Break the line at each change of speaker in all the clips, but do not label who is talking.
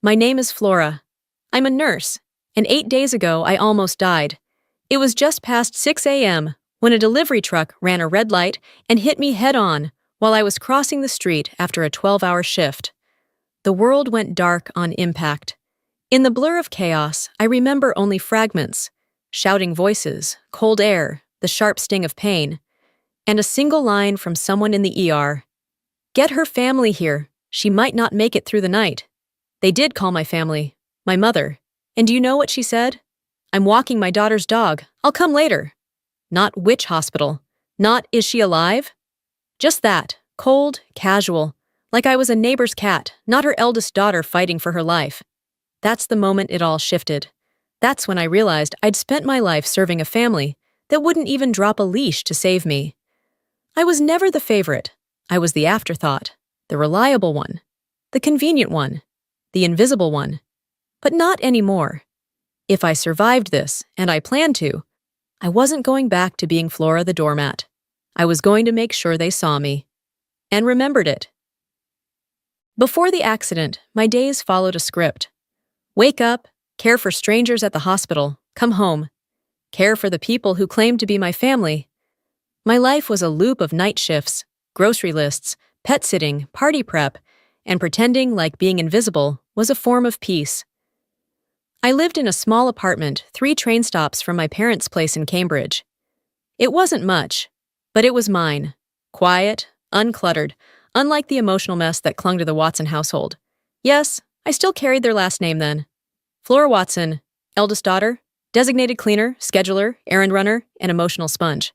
My name is Flora. I'm a nurse, and 8 days ago I almost died. It was just past 6 a.m. when a delivery truck ran a red light and hit me head-on while I was crossing the street after a 12-hour shift. The world went dark on impact. In the blur of chaos, I remember only fragments: shouting voices, cold air, the sharp sting of pain, and a single line from someone in the ER. "Get her family here. She might not make it through the night." They did call my family, my mother. And do you know what she said? "I'm walking my daughter's dog. I'll come later." Not which hospital. Not is she alive? Just that, cold, casual, like I was a neighbor's cat, not her eldest daughter fighting for her life. That's the moment it all shifted. That's when I realized I'd spent my life serving a family that wouldn't even drop a leash to save me. I was never the favorite. I was the afterthought, the reliable one, the convenient one, the invisible one. But not anymore. If I survived this, and I planned to, I wasn't going back to being Flora the doormat. I was going to make sure they saw me. And remembered it. Before the accident, my days followed a script. Wake up, care for strangers at the hospital, come home. Care for the people who claimed to be my family. My life was a loop of night shifts, grocery lists, pet sitting, party prep, and pretending like being invisible was a form of peace. I lived in a small apartment 3 train stops from my parents' place in Cambridge. It wasn't much, but it was mine. Quiet, uncluttered, unlike the emotional mess that clung to the Watson household. Yes, I still carried their last name then. Flora Watson, eldest daughter, designated cleaner, scheduler, errand runner, and emotional sponge.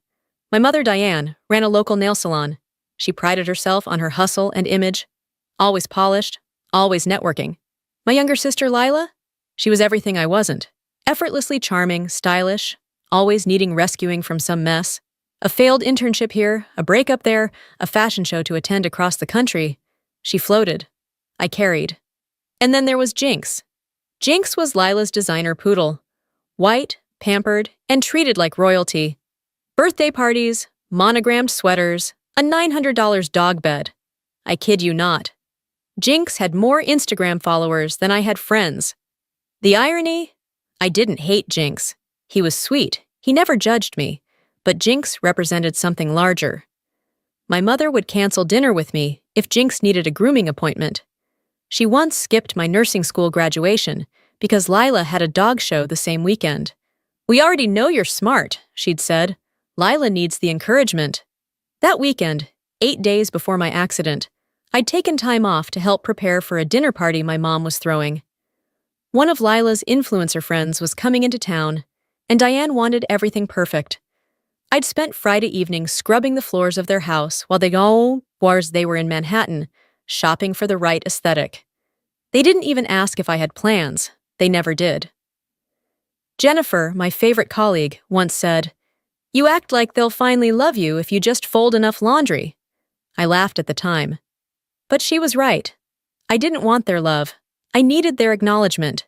My mother, Diane, ran a local nail salon. She prided herself on her hustle and image. Always polished, always networking. My younger sister, Lila? She was everything I wasn't. Effortlessly charming, stylish, always needing rescuing from some mess. A failed internship here, a breakup there, a fashion show to attend across the country. She floated. I carried. And then there was Jinx. Jinx was Lila's designer poodle. White, pampered, and treated like royalty. Birthday parties, monogrammed sweaters, a $900 dog bed. I kid you not. Jinx had more Instagram followers than I had friends. The irony? I didn't hate Jinx. He was sweet. He never judged me. But Jinx represented something larger. My mother would cancel dinner with me if Jinx needed a grooming appointment. She once skipped my nursing school graduation because Lila had a dog show the same weekend. "We already know you're smart," she'd said. "Lila needs the encouragement." That weekend, 8 days before my accident, I'd taken time off to help prepare for a dinner party my mom was throwing. One of Lila's influencer friends was coming into town, and Diane wanted everything perfect. I'd spent Friday evening scrubbing the floors of their house while they were in Manhattan, shopping for the right aesthetic. They didn't even ask if I had plans. They never did. Jennifer, my favorite colleague, once said, "You act like they'll finally love you if you just fold enough laundry." I laughed at the time. But she was right. I didn't want their love. I needed their acknowledgement.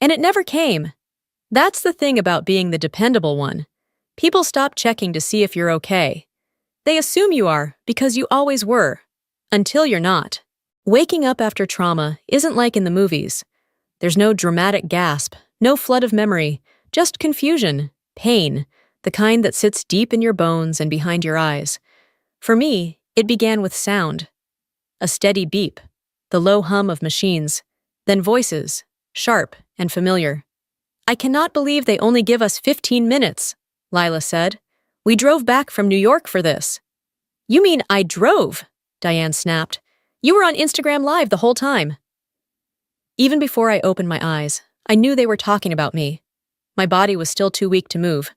And it never came. That's the thing about being the dependable one. People stop checking to see if you're okay. They assume you are because you always were. Until you're not. Waking up after trauma isn't like in the movies. There's no dramatic gasp, no flood of memory, just confusion, pain, the kind that sits deep in your bones and behind your eyes. For me, it began with sound. A steady beep, the low hum of machines, then voices, sharp and familiar. "I cannot believe they only give us 15 minutes, Lila said. "We drove back from New York for this." "You mean I drove?" Diane snapped. "You were on Instagram Live the whole time." Even before I opened my eyes, I knew they were talking about me. My body was still too weak to move.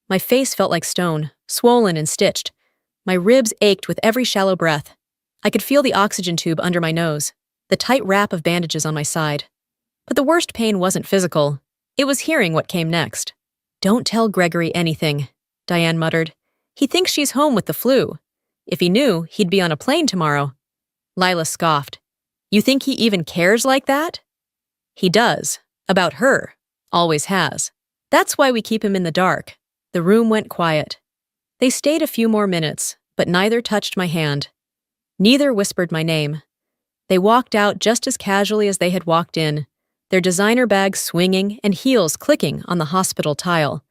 My face felt like stone, swollen and stitched. My ribs ached with every shallow breath. I could feel the oxygen tube under my nose, the tight wrap of bandages on my side. But the worst pain wasn't physical. It was hearing what came next. "Don't tell Gregory anything," Diane muttered. "He thinks she's home with the flu. If he knew, he'd be on a plane tomorrow." Lila scoffed. "You think he even cares like that?" "He does. About her. Always has. That's why we keep him in the dark." The room went quiet. They stayed a few more minutes, but neither touched my hand. Neither whispered my name. They walked out just as casually as they had walked in. their designer bags swinging and heels clicking on the hospital tile.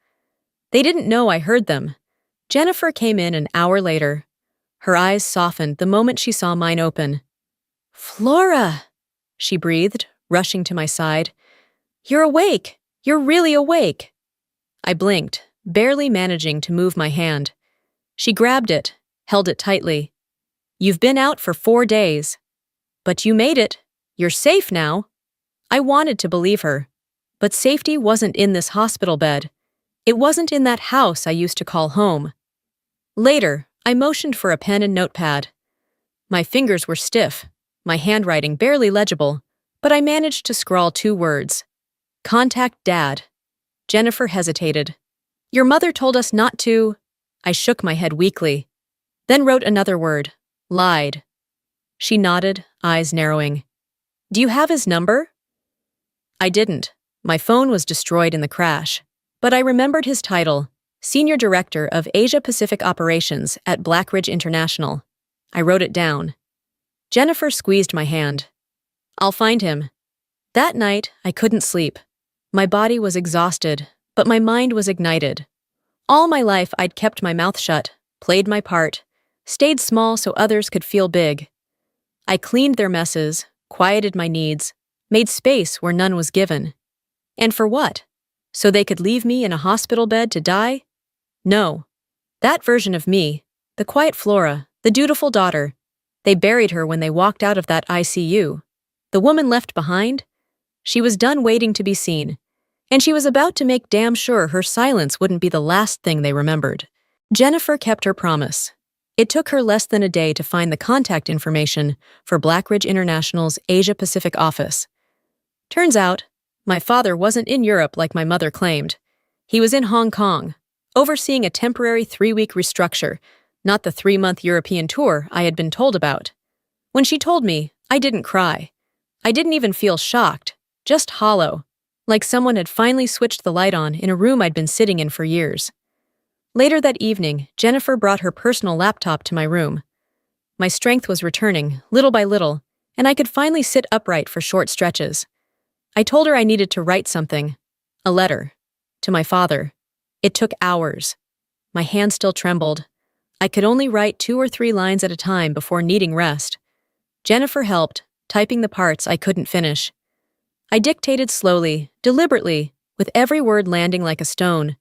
They didn't know I heard them. Jennifer came in an hour later. Her eyes softened the moment she saw mine open. "Flora," she breathed, rushing to my side. "You're awake. You're really awake." I blinked, barely managing to move my hand. She grabbed it, held it tightly. "You've been out for 4 days. But you made it. You're safe now." I wanted to believe her. But safety wasn't in this hospital bed. It wasn't in that house I used to call home. Later, I motioned for a pen and notepad. My fingers were stiff, my handwriting barely legible, but I managed to scrawl 2 words. "Contact Dad." Jennifer hesitated. "Your mother told us not to—" I shook my head weakly, then wrote another word. "Lied." She nodded, eyes narrowing. "Do you have his number?" I didn't. My phone was destroyed in the crash. But I remembered his title, Senior Director of Asia-Pacific Operations at Blackridge International. I wrote it down. Jennifer squeezed my hand. "I'll find him." That night, I couldn't sleep. My body was exhausted, but my mind was ignited. All my life, I'd kept my mouth shut, played my part, stayed small so others could feel big. I cleaned their messes, quieted my needs, made space where none was given. And for what? So they could leave me in a hospital bed to die? No. That version of me, the quiet Flora, the dutiful daughter, they buried her when they walked out of that ICU. The woman left behind? She was done waiting to be seen, and she was about to make damn sure her silence wouldn't be the last thing they remembered. Jennifer kept her promise. It took her less than a day to find the contact information for Blackridge International's Asia-Pacific office. Turns out, my father wasn't in Europe like my mother claimed. He was in Hong Kong, overseeing a temporary 3-week restructure, not the 3-month European tour I had been told about. When she told me, I didn't cry. I didn't even feel shocked, just hollow, like someone had finally switched the light on in a room I'd been sitting in for years. Later that evening, Jennifer brought her personal laptop to my room. My strength was returning, little by little, and I could finally sit upright for short stretches. I told her I needed to write something, a letter, to my father. It took hours. My hand still trembled. I could only write 2 or 3 lines at a time before needing rest. Jennifer helped, typing the parts I couldn't finish. I dictated slowly, deliberately, with every word landing like a stone.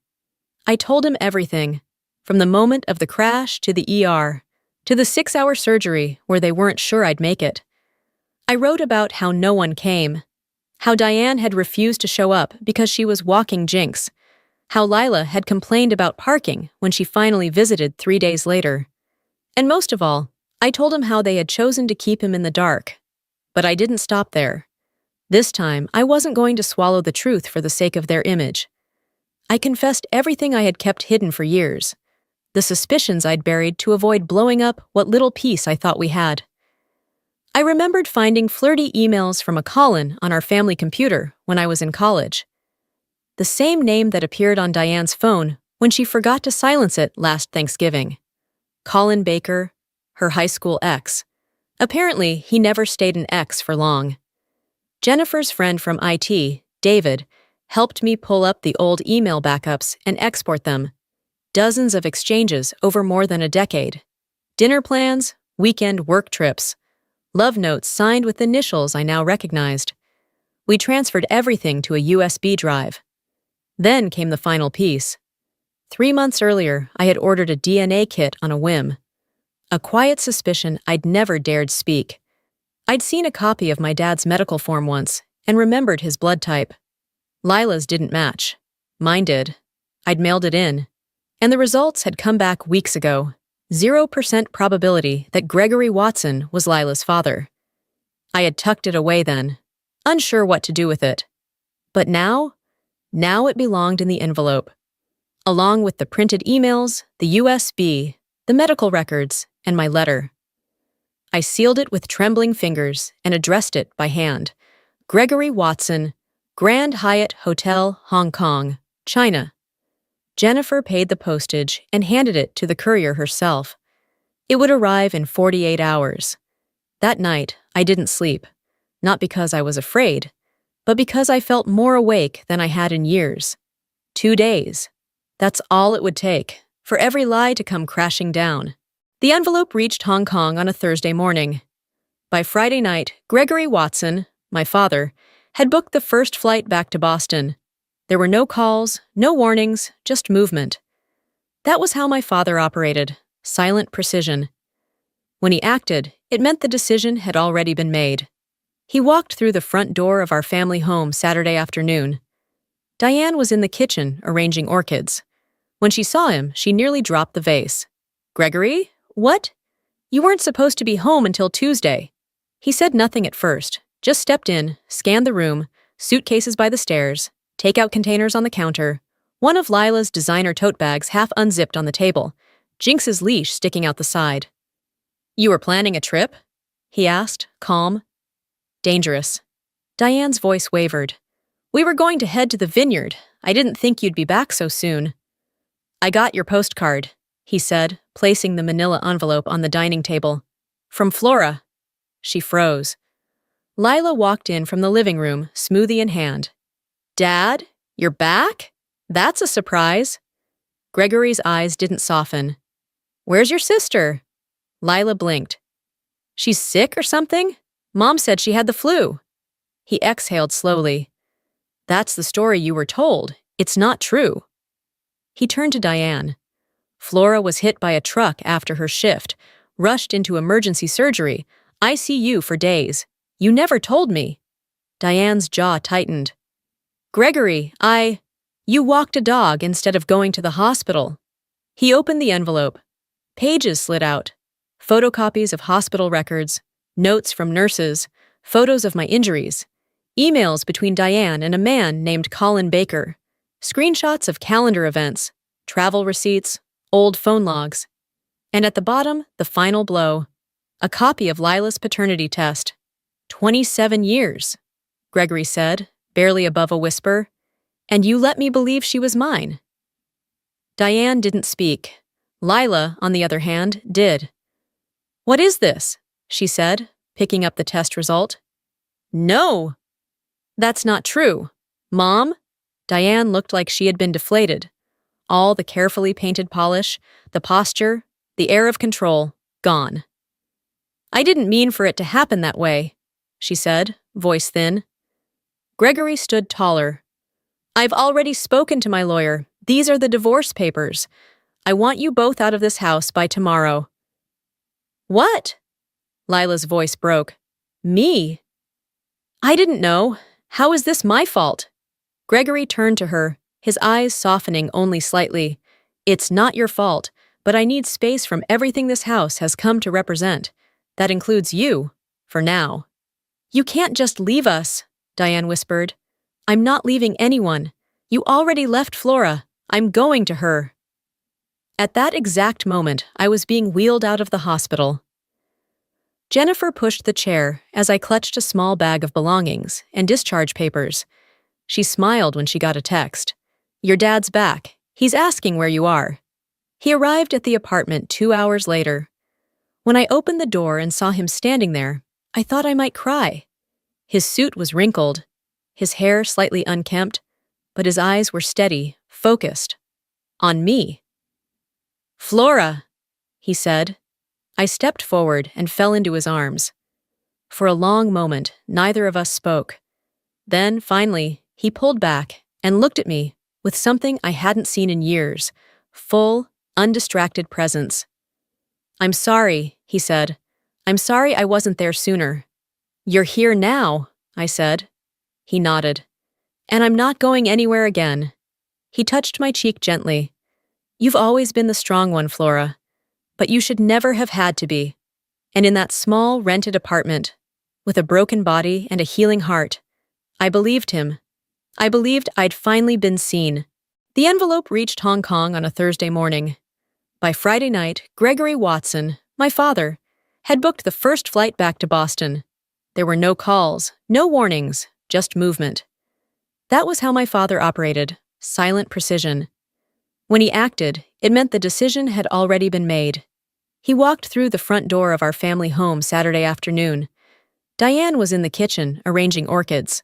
I told him everything, from the moment of the crash to the ER, to the 6-hour surgery where they weren't sure I'd make it. I wrote about how no one came, how Diane had refused to show up because she was walking jinx, how Lila had complained about parking when she finally visited 3 days later. And most of all, I told him how they had chosen to keep him in the dark. But I didn't stop there. This time, I wasn't going to swallow the truth for the sake of their image. I confessed everything I had kept hidden for years, the suspicions I'd buried to avoid blowing up what little peace I thought we had. I remembered finding flirty emails from a Colin on our family computer when I was in college. The same name that appeared on Diane's phone when she forgot to silence it last Thanksgiving. Colin Baker, her high school ex. Apparently, he never stayed an ex for long. Jennifer's friend from IT, David, helped me pull up the old email backups and export them. Dozens of exchanges over more than a decade. Dinner plans, weekend work trips. Love notes signed with initials I now recognized. We transferred everything to a USB drive. Then came the final piece. 3 months earlier, I had ordered a DNA kit on a whim. A quiet suspicion I'd never dared speak. I'd seen a copy of my dad's medical form once and remembered his blood type. Lila's didn't match. Mine did. I'd mailed it in. And the results had come back weeks ago. 0% probability that Gregory Watson was Lila's father. I had tucked it away then, unsure what to do with it. But now it belonged in the envelope, along with the printed emails, the USB, the medical records, and my letter. I sealed it with trembling fingers and addressed it by hand. Gregory Watson, Grand Hyatt Hotel, Hong Kong, China. Jennifer paid the postage and handed it to the courier herself. It would arrive in 48 hours. That night, I didn't sleep. Not because I was afraid, but because I felt more awake than I had in years. 2 days. That's all it would take for every lie to come crashing down. The envelope reached Hong Kong on a Thursday morning. By Friday night, Gregory Watson, my father, had booked the first flight back to Boston. There were no calls, no warnings, just movement. That was how my father operated, silent precision. When he acted, it meant the decision had already been made. He walked through the front door of our family home Saturday afternoon. Diane was in the kitchen arranging orchids. When she saw him, she nearly dropped the vase. "Gregory? What? You weren't supposed to be home until Tuesday." He said nothing at first, just stepped in, scanned the room, suitcases by the stairs, takeout containers on the counter, one of Lila's designer tote bags half unzipped on the table, Jinx's leash sticking out the side. "You were planning a trip?" he asked, calm. "Dangerous." Diane's voice wavered. "We were going to head to the vineyard. I didn't think you'd be back so soon." "I got your postcard," he said, placing the manila envelope on the dining table. "From Flora." She froze. Lila walked in from the living room, smoothie in hand. "Dad, you're back? That's a surprise." Gregory's eyes didn't soften. "Where's your sister?" Lila blinked. "She's sick or something? Mom said she had the flu." He exhaled slowly. "That's the story you were told. It's not true." He turned to Diane. "Flora was hit by a truck after her shift, rushed into emergency surgery, ICU for days. You never told me." Diane's jaw tightened. "Gregory, You walked a dog instead of going to the hospital." He opened the envelope. Pages slid out. Photocopies of hospital records, notes from nurses, photos of my injuries, emails between Diane and a man named Colin Baker, screenshots of calendar events, travel receipts, old phone logs. And at the bottom, the final blow, a copy of Lila's paternity test. 27 years, Gregory said, barely above a whisper, and you let me believe she was mine. Diane didn't speak. Lila, on the other hand, did. "What is this?" she said, picking up the test result. "No!" "That's not true. Mom?" Diane looked like she had been deflated. All the carefully painted polish, the posture, the air of control, gone. "I didn't mean for it to happen that way," she said, voice thin. Gregory stood taller. "I've already spoken to my lawyer. These are the divorce papers. I want you both out of this house by tomorrow." "What?" Lila's voice broke. "Me?" "I didn't know. How is this my fault?" Gregory turned to her, his eyes softening only slightly. "It's not your fault, but I need space from everything this house has come to represent. That includes you, for now." "You can't just leave us," Diane whispered. "I'm not leaving anyone. You already left Flora. I'm going to her." At that exact moment, I was being wheeled out of the hospital. Jennifer pushed the chair as I clutched a small bag of belongings and discharge papers. She smiled when she got a text. "Your dad's back. He's asking where you are." He arrived at the apartment 2 hours later. When I opened the door and saw him standing there, I thought I might cry. His suit was wrinkled, his hair slightly unkempt, but his eyes were steady, focused. On me. "Flora," he said. I stepped forward and fell into his arms. For a long moment, neither of us spoke. Then, finally, he pulled back and looked at me with something I hadn't seen in years, full, undistracted presence. "I'm sorry," he said. "I'm sorry I wasn't there sooner." "You're here now," I said. He nodded. "And I'm not going anywhere again." He touched my cheek gently. "You've always been the strong one, Flora. But you should never have had to be." And in that small, rented apartment, with a broken body and a healing heart, I believed him. I believed I'd finally been seen. The envelope reached Hong Kong on a Thursday morning. By Friday night, Gregory Watson, my father, had booked the first flight back to Boston. There were no calls, no warnings, just movement. That was how my father operated, silent precision. When he acted, it meant the decision had already been made. He walked through the front door of our family home Saturday afternoon. Diane was in the kitchen, arranging orchids.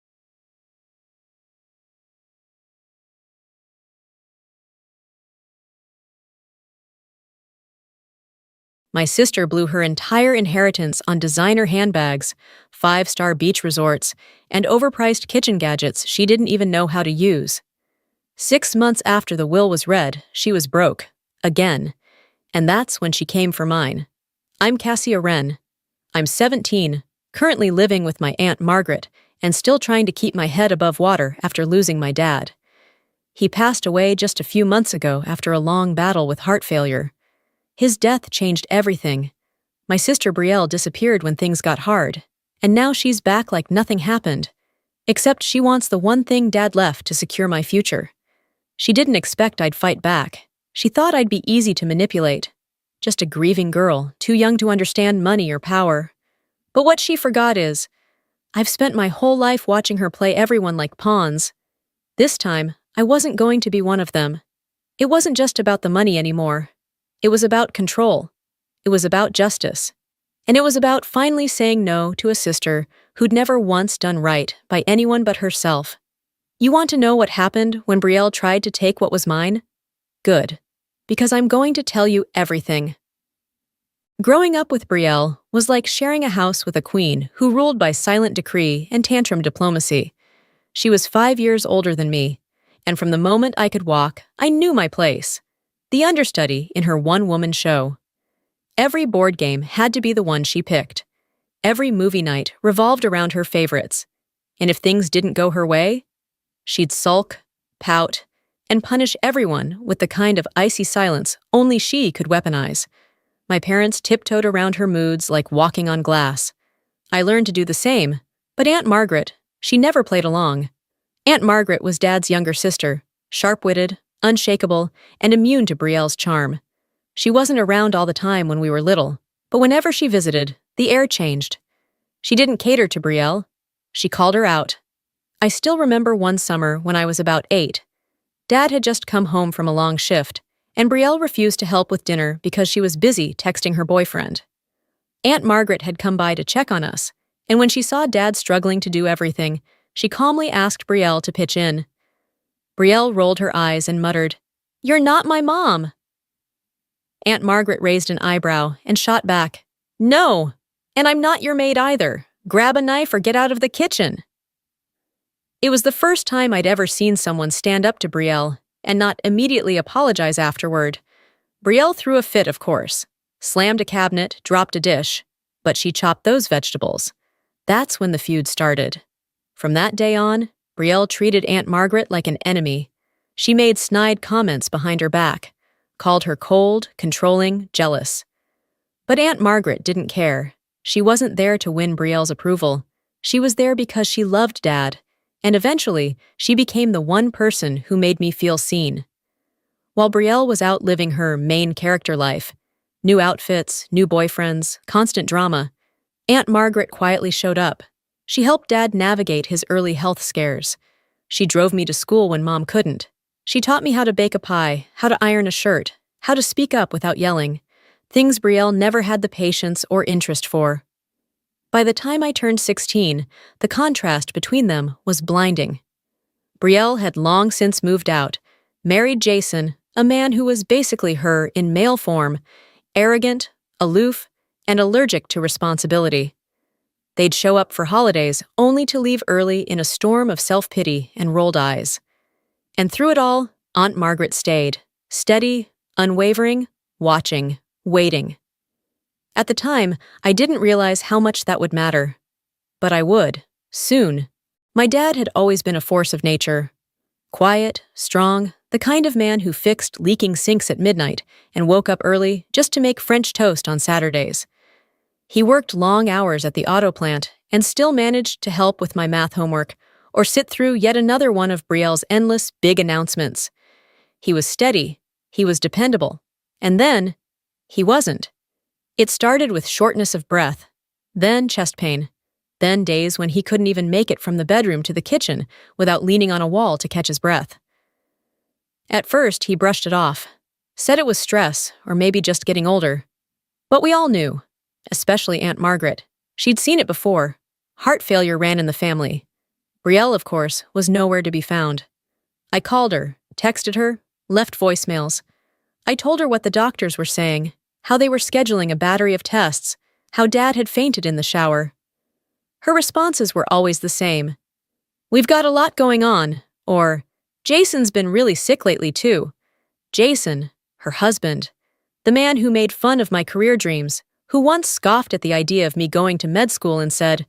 My sister blew her entire inheritance on designer handbags, five-star beach resorts, and overpriced kitchen gadgets she didn't even know how to use. 6 months after the will was read, she was broke. Again. And that's when she came for mine. I'm Cassia Wren. I'm 17, currently living with my Aunt Margaret, and still trying to keep my head above water after losing my dad. He passed away just a few months ago after a long battle with heart failure. His death changed everything. My sister Brielle disappeared when things got hard, and now she's back like nothing happened. Except she wants the one thing Dad left to secure my future. She didn't expect I'd fight back. She thought I'd be easy to manipulate. Just a grieving girl, too young to understand money or power. But what she forgot is, I've spent my whole life watching her play everyone like pawns. This time, I wasn't going to be one of them. It wasn't just about the money anymore. It was about control. It was about justice. And it was about finally saying no to a sister who'd never once done right by anyone but herself. You want to know what happened when Brielle tried to take what was mine? Good. Because I'm going to tell you everything. Growing up with Brielle was like sharing a house with a queen who ruled by silent decree and tantrum diplomacy. She was 5 years older than me, and from the moment I could walk, I knew my place. The understudy in her one-woman show. Every board game had to be the one she picked. Every movie night revolved around her favorites. And if things didn't go her way, she'd sulk, pout, and punish everyone with the kind of icy silence only she could weaponize. My parents tiptoed around her moods like walking on glass. I learned to do the same, but Aunt Margaret, she never played along. Aunt Margaret was Dad's younger sister, sharp-witted, unshakable, and immune to Brielle's charm. She wasn't around all the time when we were little, but whenever she visited, the air changed. She didn't cater to Brielle. She called her out. I still remember one summer when I was about 8. Dad had just come home from a long shift, and Brielle refused to help with dinner because she was busy texting her boyfriend. Aunt Margaret had come by to check on us, and when she saw Dad struggling to do everything, she calmly asked Brielle to pitch in. Brielle rolled her eyes and muttered, "You're not my mom." Aunt Margaret raised an eyebrow and shot back, "No, and I'm not your maid either. Grab a knife or get out of the kitchen." It was the first time I'd ever seen someone stand up to Brielle and not immediately apologize afterward. Brielle threw a fit, of course, slammed a cabinet, dropped a dish, but she chopped those vegetables. That's when the feud started. From that day on, Brielle treated Aunt Margaret like an enemy. She made snide comments behind her back, called her cold, controlling, jealous. But Aunt Margaret didn't care. She wasn't there to win Brielle's approval. She was there because she loved Dad, and eventually, she became the one person who made me feel seen. While Brielle was out living her main character life, new outfits, new boyfriends, constant drama, Aunt Margaret quietly showed up. She helped Dad navigate his early health scares. She drove me to school when Mom couldn't. She taught me how to bake a pie, how to iron a shirt, how to speak up without yelling, things Brielle never had the patience or interest for. By the time I turned 16, the contrast between them was blinding. Brielle had long since moved out, married Jason, a man who was basically her in male form, arrogant, aloof, and allergic to responsibility. They'd show up for holidays only to leave early in a storm of self-pity and rolled eyes. And through it all, Aunt Margaret stayed, steady, unwavering, watching, waiting. At the time, I didn't realize how much that would matter. But I would, soon. My dad had always been a force of nature. Quiet, strong, the kind of man who fixed leaking sinks at midnight and woke up early just to make French toast on Saturdays. He worked long hours at the auto plant and still managed to help with my math homework or sit through yet another one of Brielle's endless big announcements. He was steady, he was dependable, and then he wasn't. It started with shortness of breath, then chest pain, then days when he couldn't even make it from the bedroom to the kitchen without leaning on a wall to catch his breath. At first, he brushed it off, said it was stress or maybe just getting older. But we all knew, especially Aunt Margaret. She'd seen it before. Heart failure ran in the family. Brielle, of course, was nowhere to be found. I called her, texted her, left voicemails. I told her what the doctors were saying, how they were scheduling a battery of tests, how Dad had fainted in the shower. Her responses were always the same. "We've got a lot going on," or "Jason's been really sick lately too." Jason, her husband, the man who made fun of my career dreams, who once scoffed at the idea of me going to med school and said,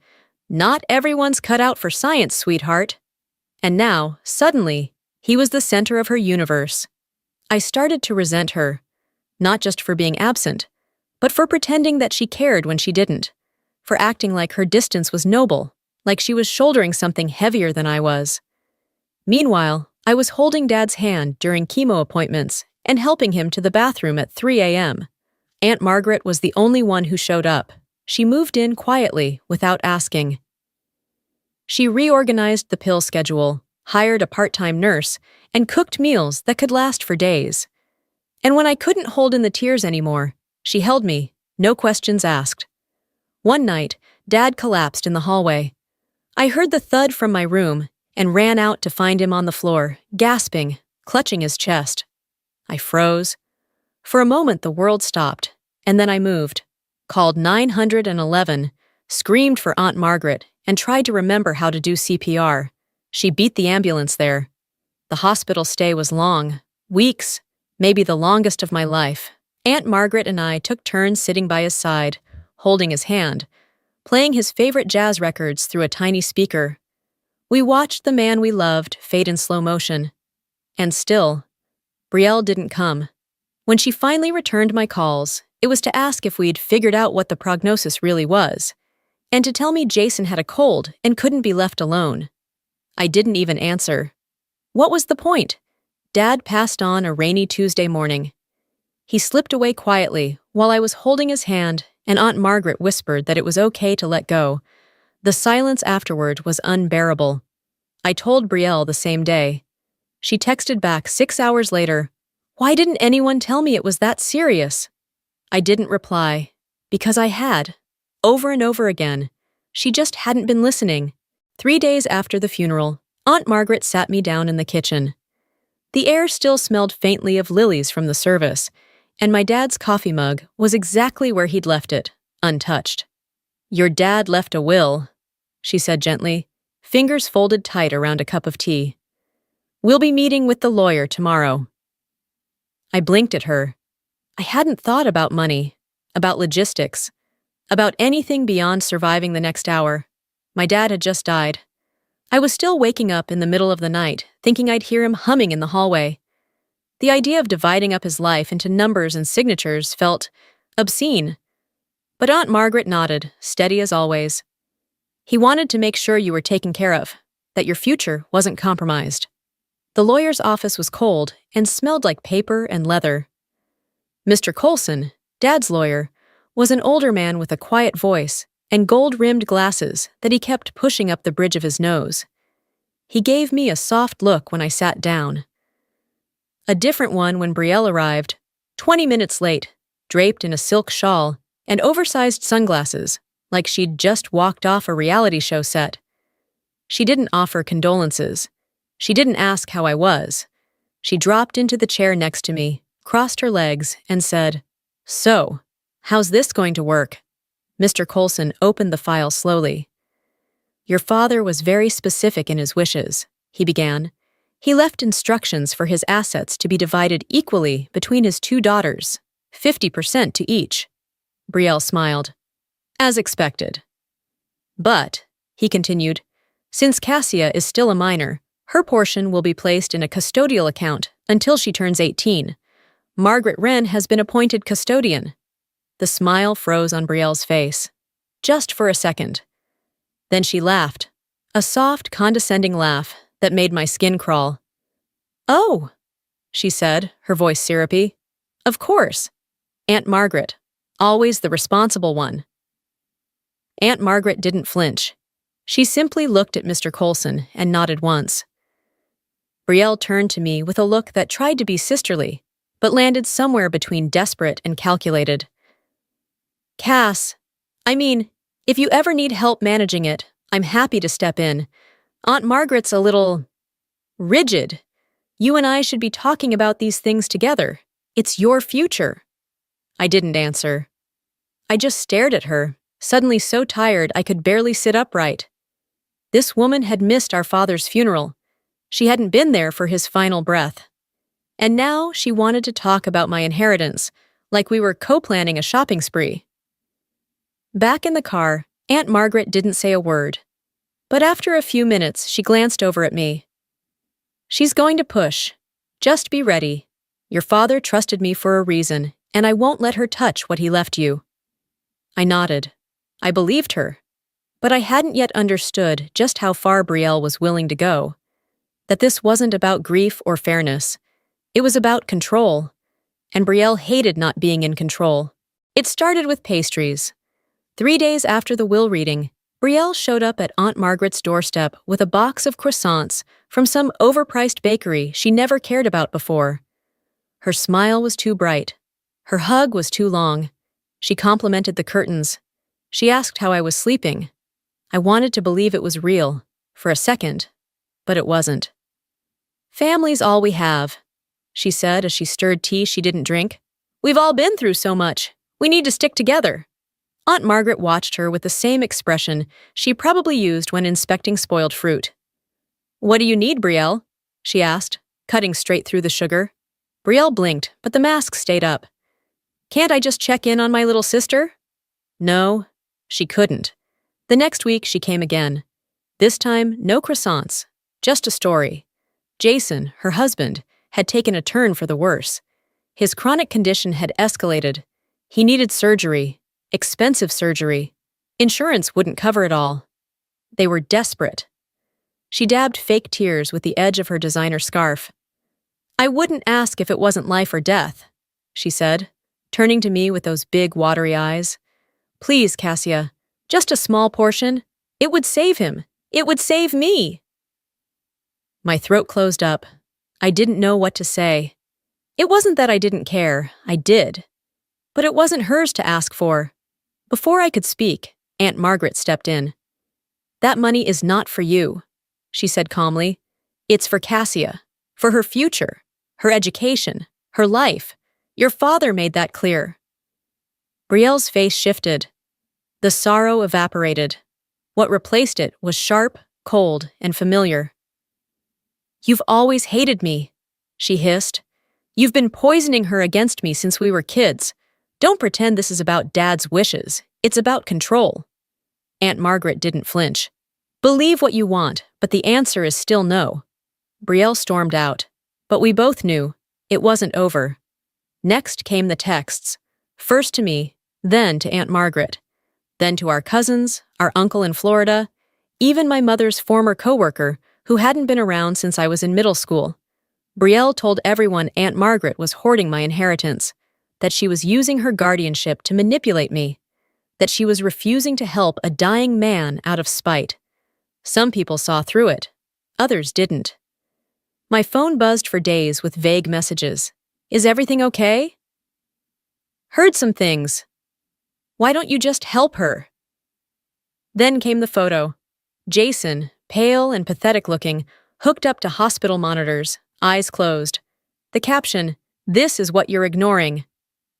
"Not everyone's cut out for science, sweetheart." And now, suddenly, he was the center of her universe. I started to resent her, not just for being absent, but for pretending that she cared when she didn't, for acting like her distance was noble, like she was shouldering something heavier than I was. Meanwhile, I was holding Dad's hand during chemo appointments and helping him to the bathroom at 3 a.m. Aunt Margaret was the only one who showed up. She moved in quietly, without asking. She reorganized the pill schedule, hired a part-time nurse, and cooked meals that could last for days. And when I couldn't hold in the tears anymore, she held me, no questions asked. One night, Dad collapsed in the hallway. I heard the thud from my room and ran out to find him on the floor, gasping, clutching his chest. I froze. For a moment the world stopped, and then I moved, called 911, screamed for Aunt Margaret, and tried to remember how to do CPR. She beat the ambulance there. The hospital stay was long, weeks, maybe the longest of my life. Aunt Margaret and I took turns sitting by his side, holding his hand, playing his favorite jazz records through a tiny speaker. We watched the man we loved fade in slow motion. And still, Brielle didn't come. When she finally returned my calls, it was to ask if we'd figured out what the prognosis really was, and to tell me Jason had a cold and couldn't be left alone. I didn't even answer. What was the point? Dad passed on a rainy Tuesday morning. He slipped away quietly while I was holding his hand, and Aunt Margaret whispered that it was okay to let go. The silence afterward was unbearable. I told Brielle the same day. She texted back 6 hours later, "Why didn't anyone tell me it was that serious?" I didn't reply, because I had. Over and over again. She just hadn't been listening. 3 days after the funeral, Aunt Margaret sat me down in the kitchen. The air still smelled faintly of lilies from the service, and my dad's coffee mug was exactly where he'd left it, untouched. "Your dad left a will," she said gently, fingers folded tight around a cup of tea. "We'll be meeting with the lawyer tomorrow." I blinked at her. I hadn't thought about money, about logistics, about anything beyond surviving the next hour. My dad had just died. I was still waking up in the middle of the night, thinking I'd hear him humming in the hallway. The idea of dividing up his life into numbers and signatures felt obscene. But Aunt Margaret nodded, steady as always. "He wanted to make sure you were taken care of, that your future wasn't compromised." The lawyer's office was cold and smelled like paper and leather. Mr. Coulson, Dad's lawyer, was an older man with a quiet voice and gold-rimmed glasses that he kept pushing up the bridge of his nose. He gave me a soft look when I sat down. A different one when Brielle arrived, 20 minutes late, draped in a silk shawl and oversized sunglasses, like she'd just walked off a reality show set. She didn't offer condolences. She didn't ask how I was. She dropped into the chair next to me, crossed her legs, and said, "So, how's this going to work?" Mr. Coulson opened the file slowly. "Your father was very specific in his wishes," he began. "He left instructions for his assets to be divided equally between his 2 daughters, 50% to each." Brielle smiled. "As expected. But," he continued, "since Cassia is still a minor, her portion will be placed in a custodial account until she turns 18. Margaret Wren has been appointed custodian." The smile froze on Brielle's face. Just for a second. Then she laughed, a soft, condescending laugh that made my skin crawl. "Oh," she said, her voice syrupy. "Of course. Aunt Margaret, always the responsible one." Aunt Margaret didn't flinch. She simply looked at Mr. Coulson and nodded once. Brielle turned to me with a look that tried to be sisterly, but landed somewhere between desperate and calculated. "Cass, if you ever need help managing it, I'm happy to step in. Aunt Margaret's a little rigid. You and I should be talking about these things together. It's your future." I didn't answer. I just stared at her, suddenly so tired I could barely sit upright. This woman had missed our father's funeral. She hadn't been there for his final breath. And now she wanted to talk about my inheritance, like we were co-planning a shopping spree. Back in the car, Aunt Margaret didn't say a word. But after a few minutes, she glanced over at me. "She's going to push. Just be ready. Your father trusted me for a reason, and I won't let her touch what he left you." I nodded. I believed her. But I hadn't yet understood just how far Brielle was willing to go. That this wasn't about grief or fairness. It was about control. And Brielle hated not being in control. It started with pastries. 3 days after the will reading, Brielle showed up at Aunt Margaret's doorstep with a box of croissants from some overpriced bakery she never cared about before. Her smile was too bright. Her hug was too long. She complimented the curtains. She asked how I was sleeping. I wanted to believe it was real, for a second, but it wasn't. "Family's all we have," she said as she stirred tea she didn't drink. "We've all been through so much. We need to stick together." Aunt Margaret watched her with the same expression she probably used when inspecting spoiled fruit. "What do you need, Brielle?" she asked, cutting straight through the sugar. Brielle blinked, but the mask stayed up. "Can't I just check in on my little sister?" No, she couldn't. The next week she came again. This time, no croissants, just a story. Jason, her husband, had taken a turn for the worse. His chronic condition had escalated. He needed surgery, expensive surgery. Insurance wouldn't cover it all. They were desperate. She dabbed fake tears with the edge of her designer scarf. "I wouldn't ask if it wasn't life or death," she said, turning to me with those big, watery eyes. "Please, Cassia, just a small portion. It would save him. It would save me." My throat closed up. I didn't know what to say. It wasn't that I didn't care. I did. But it wasn't hers to ask for. Before I could speak, Aunt Margaret stepped in. "That money is not for you," she said calmly. "It's for Cassia, for her future, her education, her life. Your father made that clear." Brielle's face shifted. The sorrow evaporated. What replaced it was sharp, cold, and familiar. "You've always hated me," she hissed. "You've been poisoning her against me since we were kids. Don't pretend this is about Dad's wishes. It's about control." Aunt Margaret didn't flinch. "Believe what you want, but the answer is still no." Brielle stormed out. But we both knew it wasn't over. Next came the texts. First to me, then to Aunt Margaret. Then to our cousins, our uncle in Florida, even my mother's former coworker, who hadn't been around since I was in middle school. Brielle told everyone Aunt Margaret was hoarding my inheritance, that she was using her guardianship to manipulate me, that she was refusing to help a dying man out of spite. Some people saw through it. Others didn't. My phone buzzed for days with vague messages. "Is everything okay?" "Heard some things." "Why don't you just help her?" Then came the photo. Jason, pale and pathetic looking, hooked up to hospital monitors, eyes closed. The caption, "This is what you're ignoring."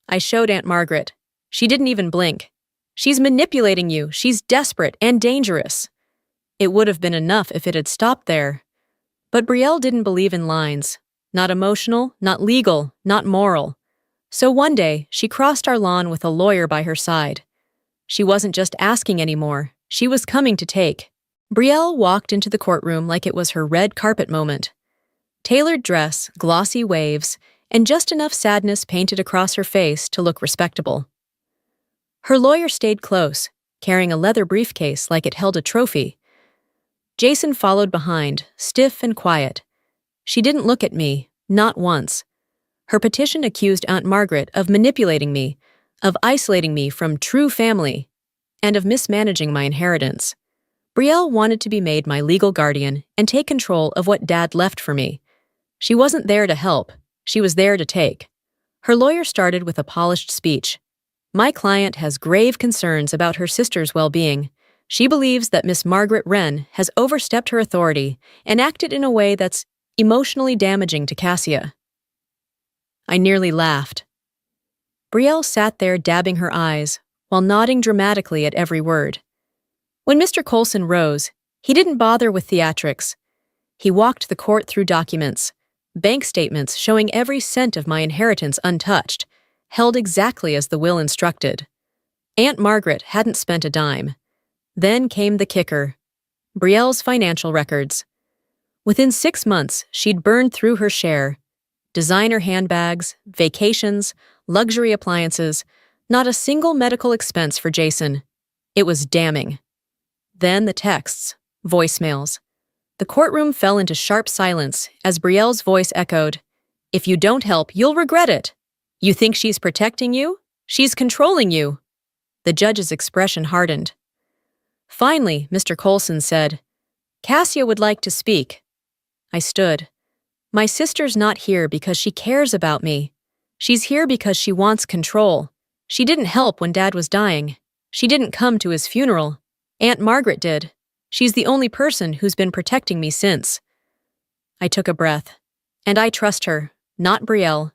I showed Aunt Margaret. She didn't even blink. "She's manipulating you. She's desperate and dangerous." It would have been enough if it had stopped there. But Brielle didn't believe in lines. Not emotional, not legal, not moral. So one day, she crossed our lawn with a lawyer by her side. She wasn't just asking anymore. She was coming to take. Brielle walked into the courtroom like it was her red carpet moment. Tailored dress, glossy waves, and just enough sadness painted across her face to look respectable. Her lawyer stayed close, carrying a leather briefcase like it held a trophy. Jason followed behind, stiff and quiet. She didn't look at me, not once. Her petition accused Aunt Margaret of manipulating me, of isolating me from true family, and of mismanaging my inheritance. Brielle wanted to be made my legal guardian and take control of what Dad left for me. She wasn't there to help. She was there to take. Her lawyer started with a polished speech. "My client has grave concerns about her sister's well-being. She believes that Miss Margaret Wren has overstepped her authority and acted in a way that's emotionally damaging to Cassia." I nearly laughed. Brielle sat there dabbing her eyes, while nodding dramatically at every word. When Mr. Coulson rose, he didn't bother with theatrics. He walked the court through documents, bank statements showing every cent of my inheritance untouched, held exactly as the will instructed. Aunt Margaret hadn't spent a dime. Then came the kicker: Brielle's financial records. Within 6 months, she'd burned through her share. Designer handbags, vacations, luxury appliances, not a single medical expense for Jason. It was damning. Then the texts, voicemails. The courtroom fell into sharp silence as Brielle's voice echoed, "If you don't help, you'll regret it. You think she's protecting you? She's controlling you." The judge's expression hardened. Finally, Mr. Coulson said, "Cassia would like to speak." I stood. "My sister's not here because she cares about me. She's here because she wants control. She didn't help when Dad was dying. She didn't come to his funeral. Aunt Margaret did. She's the only person who's been protecting me since." I took a breath. And I trust her, not Brielle.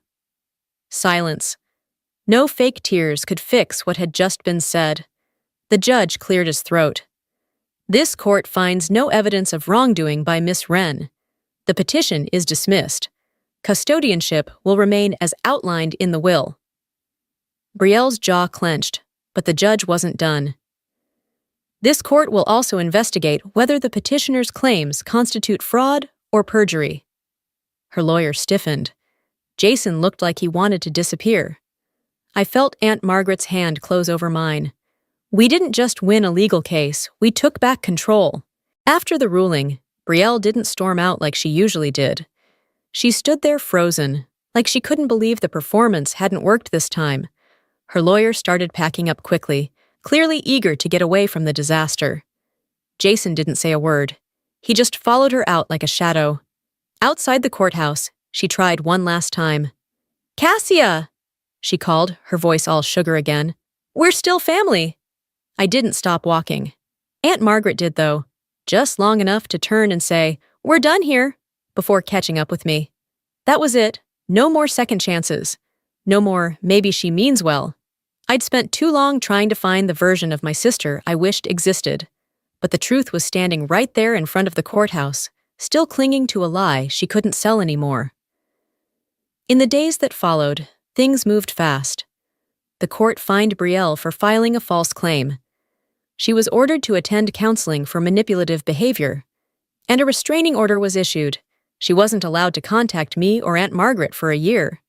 Silence. No fake tears could fix what had just been said. The judge cleared his throat. "This court finds no evidence of wrongdoing by Miss Wren. The petition is dismissed. Custodianship will remain as outlined in the will." Brielle's jaw clenched, but the judge wasn't done. "This court will also investigate whether the petitioner's claims constitute fraud or perjury." Her lawyer stiffened. Jason looked like he wanted to disappear. I felt Aunt Margaret's hand close over mine. We didn't just win a legal case, we took back control. After the ruling, Brielle didn't storm out like she usually did. She stood there frozen, like she couldn't believe the performance hadn't worked this time. Her lawyer started packing up quickly, clearly eager to get away from the disaster. Jason didn't say a word. He just followed her out like a shadow. Outside the courthouse, she tried one last time. "Cassia!" she called, her voice all sugar again. "We're still family." I didn't stop walking. Aunt Margaret did, though, just long enough to turn and say, "We're done here," before catching up with me. That was it. No more second chances. No more, maybe she means well. I'd spent too long trying to find the version of my sister I wished existed. But the truth was standing right there in front of the courthouse, still clinging to a lie she couldn't sell anymore. In the days that followed, things moved fast. The court fined Brielle for filing a false claim. She was ordered to attend counseling for manipulative behavior, and a restraining order was issued. She wasn't allowed to contact me or Aunt Margaret for a year.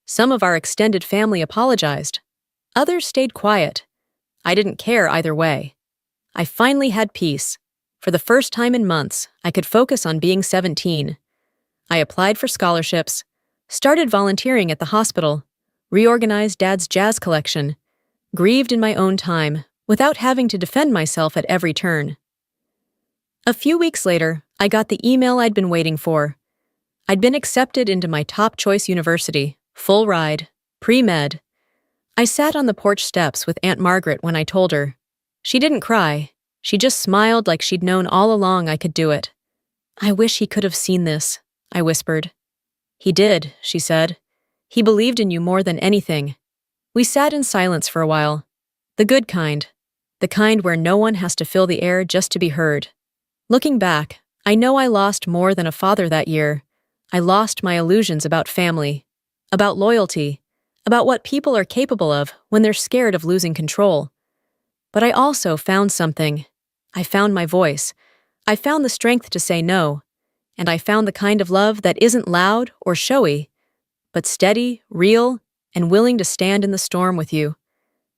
Some of our extended family apologized. Others stayed quiet. I didn't care either way. I finally had peace. For the first time in months, I could focus on being 17. I applied for scholarships, started volunteering at the hospital, reorganized Dad's jazz collection, grieved in my own time, without having to defend myself at every turn. A few weeks later, I got the email I'd been waiting for. I'd been accepted into my top choice university, full ride, pre-med. I sat on the porch steps with Aunt Margaret when I told her. She didn't cry. She just smiled like she'd known all along I could do it. "I wish he could have seen this," I whispered. "He did," she said. "He believed in you more than anything." We sat in silence for a while. The good kind. The kind where no one has to fill the air just to be heard. Looking back, I know I lost more than a father that year. I lost my illusions about family, about loyalty, about what people are capable of when they're scared of losing control. But I also found something. I found my voice. I found the strength to say no. And I found the kind of love that isn't loud or showy, but steady, real, and willing to stand in the storm with you.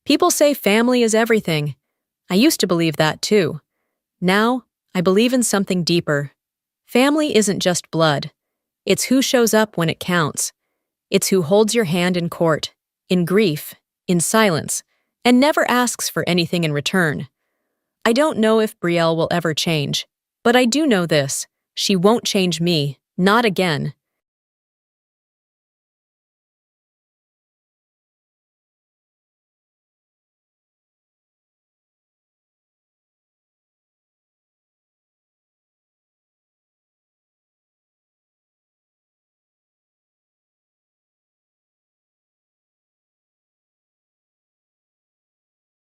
People say family is everything. I used to believe that too. Now, I believe in something deeper. Family isn't just blood. It's who shows up when it counts. It's who holds your hand in court, in grief, in silence, and never asks for anything in return. I don't know if Brielle will ever change, but I do know this: she won't change me, not again.